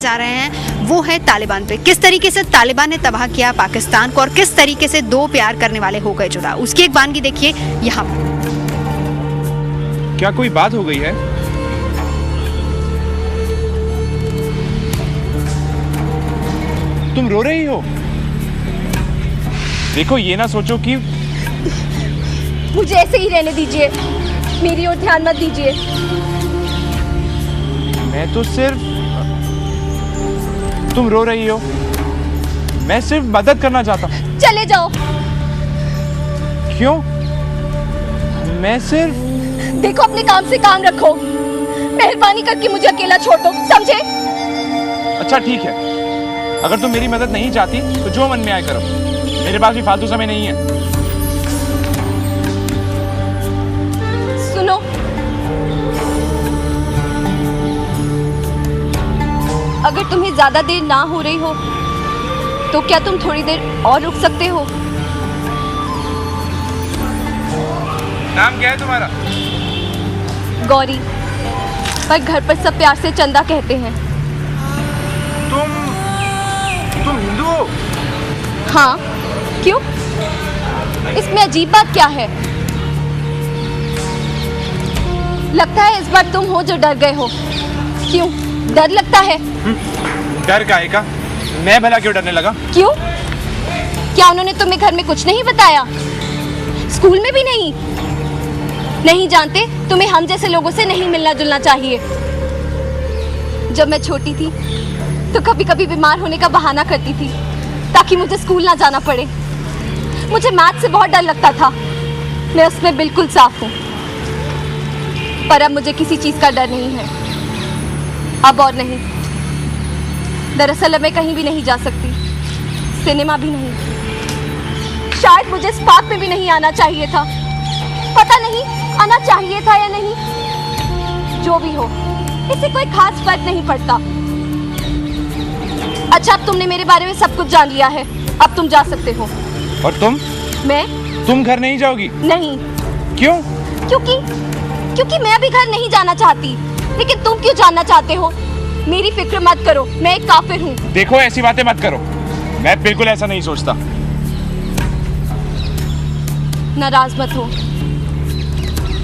जा रहे हैं वो है तालिबान पे। किस तरीके से तालिबान ने तबाह किया पाकिस्तान को और किस तरीके से दो प्यार करने वाले हो गए जुदा, उसकी एक वानगी देखिए यहाँ। क्या कोई बात हो गई है? तुम रो रही हो? देखो ये ना सोचो कि मुझे ऐसे ही रहने दीजिए, मेरी ओर ध्यान मत दीजिए। मैं तो सिर्फ, तुम रो रही हो, मैं सिर्फ मदद करना चाहता हूँ। चले जाओ। क्यों? मैं सिर्फ, देखो अपने काम से काम रखो, मेहरबानी करके मुझे अकेला छोड़ दो, समझे? अच्छा ठीक है, अगर तुम मेरी मदद नहीं चाहती तो जो मन में आए करो, मेरे पास भी फालतू समय नहीं है। सुनो, अगर तुम्हें ज्यादा देर ना हो रही हो तो क्या तुम थोड़ी देर और रुक सकते हो? नाम क्या है तुम्हारा? गौरी, पर घर पर सब प्यार से चंदा कहते हैं। तुम हिंदू हो? हाँ, क्यों? इसमें अजीब बात क्या है? लगता है इस बार तुम हो जो डर गए हो। क्यों, डर लगता है? डर काहे का? मैं भला क्यों डरने लगा? क्यों? क्या उन्होंने तुम्हें घर में कुछ नहीं बताया? स्कूल में भी नहीं? नहीं जानते तुम्हें हम जैसे लोगों से नहीं मिलना जुलना चाहिए। जब मैं छोटी थी तो कभी कभी बीमार होने का बहाना करती थी ताकि मुझे स्कूल ना जाना पड़े। मुझे मैथ से बहुत डर लगता था, मैं उसमें बिल्कुल साफ हूँ। पर अब मुझे किसी चीज का डर नहीं है, अब और नहीं। दरअसल अब मैं कहीं भी नहीं जा सकती, सिनेमा भी नहीं। शायद मुझे इस पार्क में भी नहीं आना चाहिए था, पता नहीं आना चाहिए था या नहीं। जो भी हो, इससे कोई खास फर्क नहीं पड़ता। अच्छा, अब तुमने मेरे बारे में सब कुछ जान लिया है, अब तुम जा सकते हो। और तुम? तुम घर नहीं जाओगी? नहीं। क्यों? क्योंकि मैं अभी घर नहीं जाना चाहती। लेकिन तुम क्यों जानना चाहते हो? मेरी फिक्र मत करो, मैं एक काफिर हूँ। देखो ऐसी बातें मत करो, मैं बिल्कुल ऐसा नहीं सोचता। नाराज मत हो,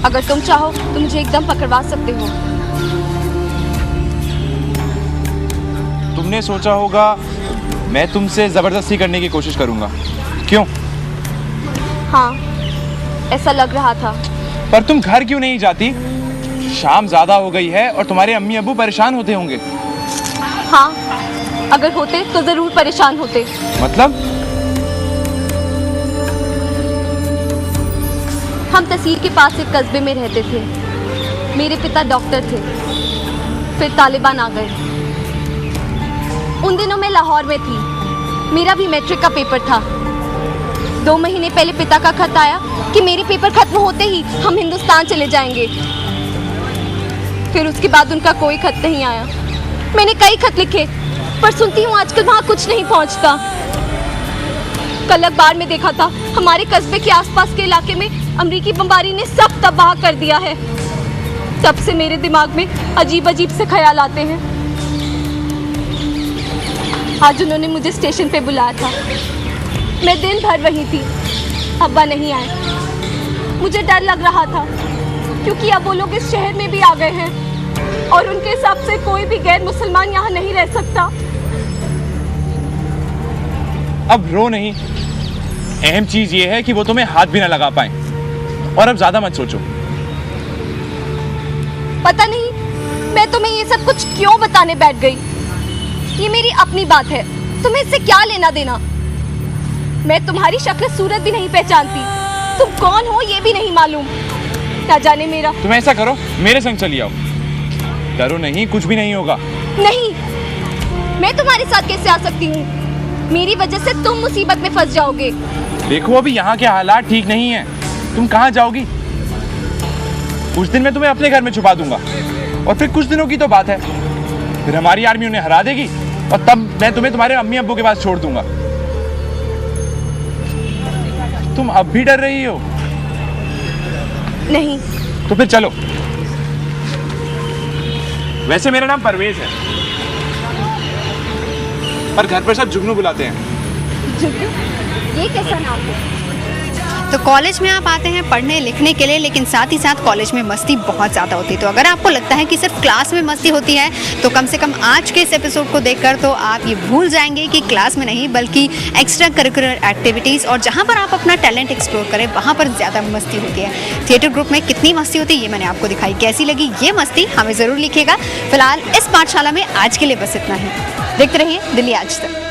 अगर तुम चाहो तो मुझे एकदम पकड़वा सकते हो। तुमने सोचा होगा मैं तुमसे जबरदस्ती करने की कोशिश करूंगा, क्यों? हाँ, ऐसा लग रहा था। पर तुम घर क्यों नहीं जाती? शाम ज्यादा हो गई है और तुम्हारे अम्मी अब्बू परेशान होते होंगे। हाँ, अगर होते तो जरूर परेशान होते। मतलब? हम तहसील के पास एक कस्बे में रहते थे। मेरे पिता डॉक्टर थे, फिर तालिबान आ गए। उन दिनों मैं लाहौर में थी, मेरा भी मैट्रिक का पेपर था। 2 महीने पहले पिता का खत आया कि मेरे पेपर खत्म होते ही हम हिंदुस्तान चले जाएंगे। फिर उसके बाद उनका कोई खत नहीं आया। मैंने कई खत लिखे, पर सुनती हूँ आजकल वहाँ कुछ नहीं पहुँचता। कल अखबार में देखा था हमारे कस्बे के आसपास के इलाके में अमेरिकी बमबारी ने सब तबाह कर दिया है। तब से मेरे दिमाग में अजीब अजीब से ख्याल आते हैं। आज उन्होंने मुझे स्टेशन पे बुलाया था, मैं दिन भर वहीं थी। अब्बा नहीं आए। मुझे डर लग रहा था क्योंकि अब वो लोग इस शहर में भी आ गए हैं और उनके हिसाब से कोई भी गैर मुसलमान यहाँ नहीं रह सकता। अब रो नहीं, अहम चीज ये है कि वो तुम्हें हाथ भी ना लगा पाए। और अब ज्यादा मत सोचो। पता नहीं मैं तुम्हें ये सब कुछ क्यों बताने बैठ गई। ये मेरी अपनी बात है, तुम्हें इससे क्या लेना देना। मैं तुम्हारी शक्ल सूरत भी नहीं पहचानती, तुम कौन हो ये भी नहीं मालूम। क्या जाने मेरा। तुम ऐसा करो, मेरे संग चली आओ। डरो नहीं, कुछ भी नहीं होगा। नहीं, मैं तुम्हारे साथ कैसे आ सकती हूँ? मेरी वजह से तुम मुसीबत में फंस जाओगे। देखो अभी यहाँ के हालात ठीक नहीं है, तुम कहाँ जाओगी? कुछ दिन मैं तुम्हें अपने घर में छुपा दूंगा और फिर कुछ दिनों की तो बात है, फिर हमारी आर्मी उन्हें हरा देगी और तब मैं तुम्हें तुम्हारे अम्मी अब्बू के पास छोड़ दूंगा। तुम अब भी डर रही हो? नहीं। तो फिर चलो। वैसे मेरा नाम परवेज है। पर घर पर सब जुगनू बुलाते हैं। ये कैसा नाम है? तो कॉलेज में आप आते हैं पढ़ने लिखने के लिए, लेकिन साथ ही साथ कॉलेज में मस्ती बहुत ज़्यादा होती है। तो अगर आपको लगता है कि सिर्फ क्लास में मस्ती होती है तो कम से कम आज के इस एपिसोड को देखकर तो आप ये भूल जाएंगे कि क्लास में नहीं बल्कि एक्स्ट्रा करिकुलर एक्टिविटीज़ और जहाँ पर आप अपना टैलेंट एक्सप्लोर करें वहाँ पर ज़्यादा मस्ती होती है। थिएटर ग्रुप में कितनी मस्ती होती है ये मैंने आपको दिखाई। कैसी लगी ये मस्ती हमें ज़रूर लिखिएगा। फिलहाल इस पाठशाला में आज के लिए बस इतना ही। देखते रहिए दिल्ली आज तक।